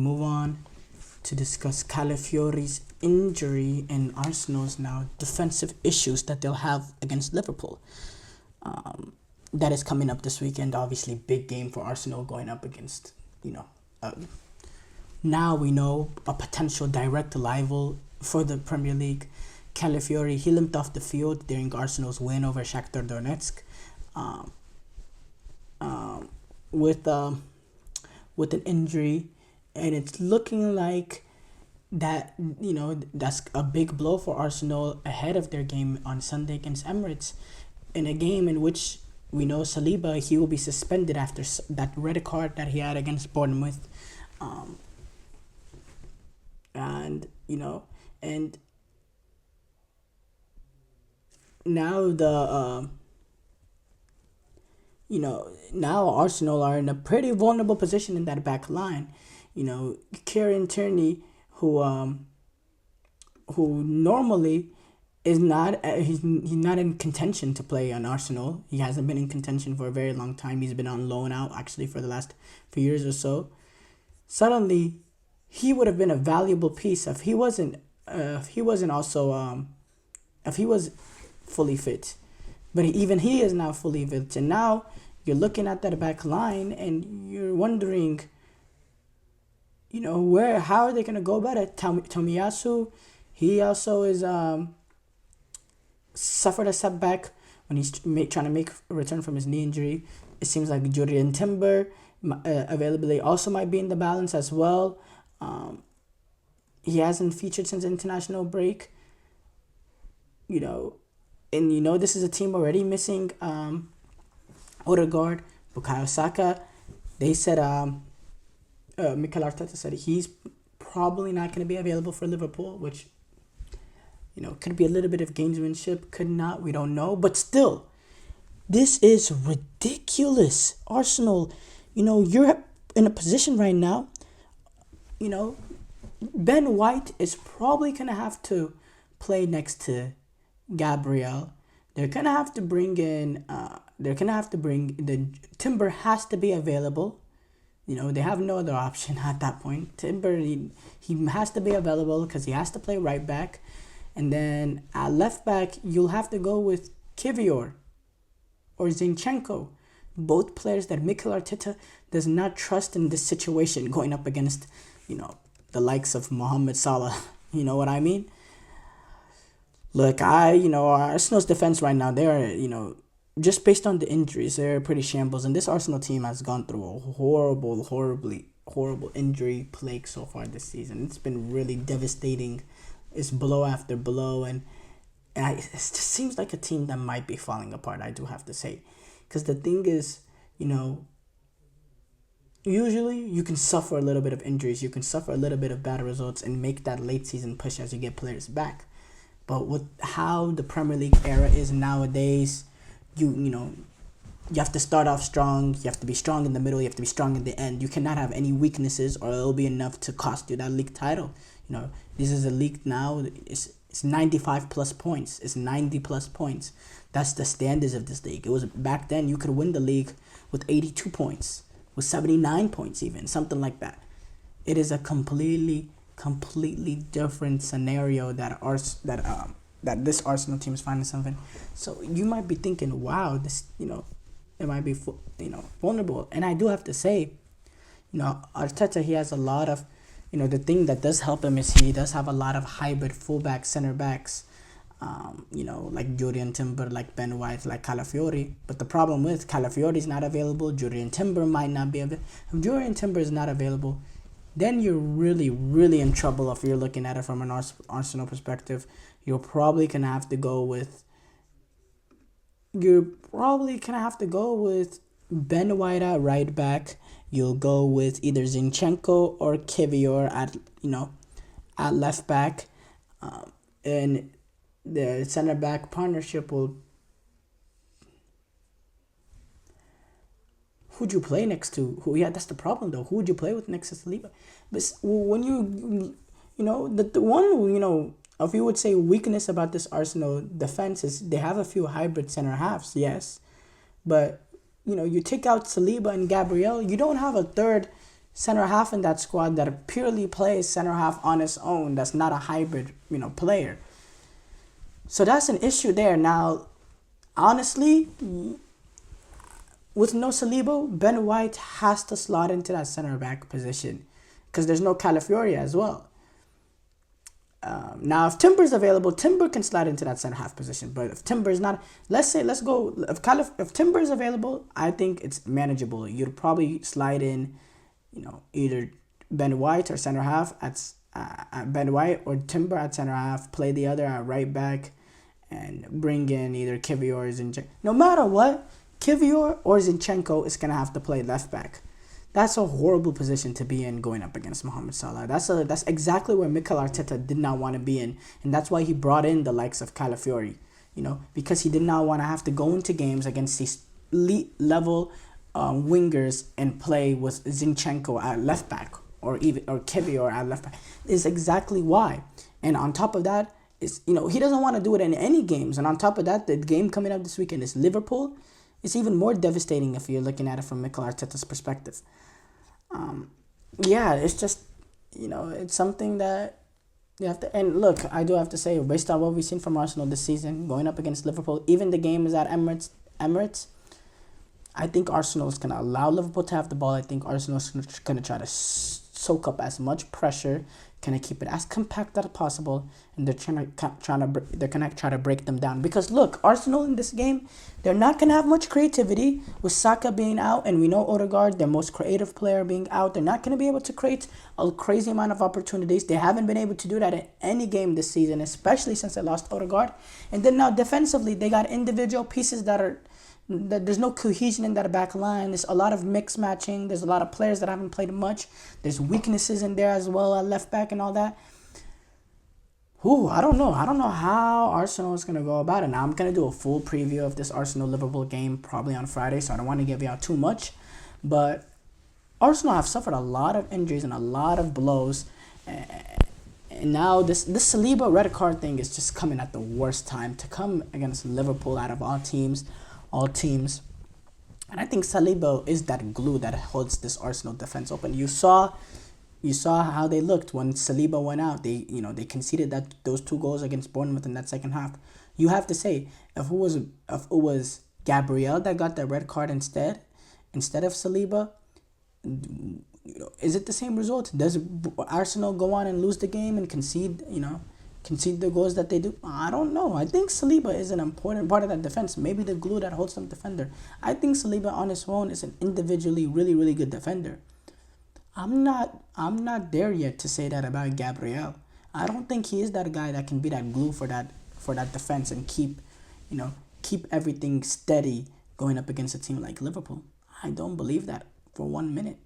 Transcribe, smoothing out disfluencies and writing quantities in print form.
Move on to discuss Calafiori's injury and Arsenal's now defensive issues that they'll have against Liverpool. That is coming up this weekend. Obviously, big game for Arsenal going up against, uh, now we know a potential direct rival for the Premier League. Calafiori, he limped off the field during Arsenal's win over Shakhtar Donetsk um, um, with an injury, and it's looking like that's a big blow for Arsenal ahead of their game on Sunday against Emirates, in a game in which we know Saliba, he will be suspended after that red card that he had against Bournemouth, um, and and now now Arsenal are in a pretty vulnerable position in that back line. Kieran Tierney, who normally is not he's not in contention to play on Arsenal. He hasn't been in contention for a very long time. He's been on loan out actually for the last few years or so. Suddenly, he would have been a valuable piece if he was fully fit. But even he is now fully fit, and now you're looking at that back line and you're wondering, how are they gonna go about it? Tomiyasu, he also is suffered a setback when he's trying to make a return from his knee injury. It seems like Julian Timber availability also might be in the balance as well. He hasn't featured since the international break. And this is a team already missing Odegaard, Bukayo Saka. They said Mikel Arteta said he's probably not going to be available for Liverpool, which could be a little bit of gamesmanship, could not, we don't know. But still, this is ridiculous. Arsenal, you're in a position right now, Ben White is probably going to have to play next to Gabriel. They're going to have to bring in, the Timber has to be available. They have no other option at that point. Timber, he has to be available because he has to play right back. And then at left back, you'll have to go with Kivior or Zinchenko. Both players that Mikel Arteta does not trust in this situation going up against, the likes of Mohamed Salah. You know what I mean? Look, Arsenal's defense right now, they are, just based on the injuries, they're pretty shambles. And this Arsenal team has gone through a horrible injury plague so far this season. It's been really devastating. It's blow after blow, and it just seems like a team that might be falling apart, I do have to say. Because the thing is, usually you can suffer a little bit of injuries, you can suffer a little bit of bad results and make that late season push as you get players back. But with how the Premier League era is nowadays, you have to start off strong, you have to be strong in the middle, you have to be strong in the end. You cannot have any weaknesses or it'll be enough to cost you that league title. This is a league now, it's 95 plus points, it's 90 plus points. That's the standards of this league. It was back then you could win the league with 82 points, with 79 points even, something like that. It is a completely different scenario that this Arsenal team is finding something. So you might be thinking, wow, this it might be vulnerable. And I do have to say, Arteta, he has a lot of the thing that does help him is he does have a lot of hybrid fullback center backs, like Julian Timber, like Ben White, like Calafiori. But the problem with Calafiori is not available, Julian Timber might not be available. If Julian Timber is not available, then you're really, really in trouble if you're looking at it from an Arsenal perspective. You're probably going to have to go with Ben White at right back. You'll go with either Zinchenko or Kivior at left back. And the center back partnership will... Who'd you play next to? That's the problem though. Who would you play with next to Saliba? But when the one, if you would say weakness about this Arsenal defense is they have a few hybrid center halves, yes. But, you take out Saliba and Gabriel, you don't have a third center half in that squad that purely plays center half on its own. That's not a hybrid, player. So that's an issue there. Now, honestly, with no Saliba, Ben White has to slot into that center back position because there's no Calafiori as well. Now, if Timber's available, Timber can slide into that center half position. But if Timber's not, if Timber's available, I think it's manageable. You'd probably slide in, either Ben White or center half at Ben White or Timber at center half, play the other at right back, and bring in either Kivior or Zinchenko. No matter what, Kivior or Zinchenko is gonna have to play left back. That's a horrible position to be in going up against Mohamed Salah. That's exactly where Mikel Arteta did not want to be in, and that's why he brought in the likes of Calafiori, because he did not want to have to go into games against these elite level wingers and play with Zinchenko at left back or Kivior at left back. Is exactly why. And on top of that, he doesn't want to do it in any games. And on top of that, the game coming up this weekend is Liverpool. It's even more devastating if you're looking at it from Mikel Arteta's perspective. It's just, it's something that you have to... And look, I do have to say, based on what we've seen from Arsenal this season, going up against Liverpool, even the game is at Emirates, I think Arsenal is going to allow Liverpool to have the ball. I think Arsenal is going to try to soak up as much pressure, kind of keep it as compact as possible, and they're gonna try to break them down. Because look, Arsenal in this game, they're not gonna have much creativity with Saka being out, and we know Odegaard, their most creative player, being out. They're not gonna be able to create a crazy amount of opportunities. They haven't been able to do that in any game this season, especially since they lost Odegaard. And then now defensively, they got individual pieces that there's no cohesion in that back line. There's a lot of mix matching. There's a lot of players that haven't played much. There's weaknesses in there as well at left back and all that. I don't know. I don't know how Arsenal is going to go about it. Now, I'm going to do a full preview of this Arsenal-Liverpool game probably on Friday, so I don't want to give you out too much. But Arsenal have suffered a lot of injuries and a lot of blows. And now this Saliba red card thing is just coming at the worst time to come against Liverpool out of all teams. And I think Saliba is that glue that holds this Arsenal defense open. You saw how they looked when Saliba went out. They conceded those 2 goals against Bournemouth in that second half. You have to say, if it was Gabriel that got the red card instead of Saliba, is it the same result? Does Arsenal go on and lose the game and concede the goals that they do? I don't know. I think Saliba is an important part of that defense. Maybe the glue that holds them defender. I think Saliba on his own is an individually really, really good defender. I'm not there yet to say that about Gabriel. I don't think he is that guy that can be that glue for that defense and keep everything steady going up against a team like Liverpool. I don't believe that for 1 minute.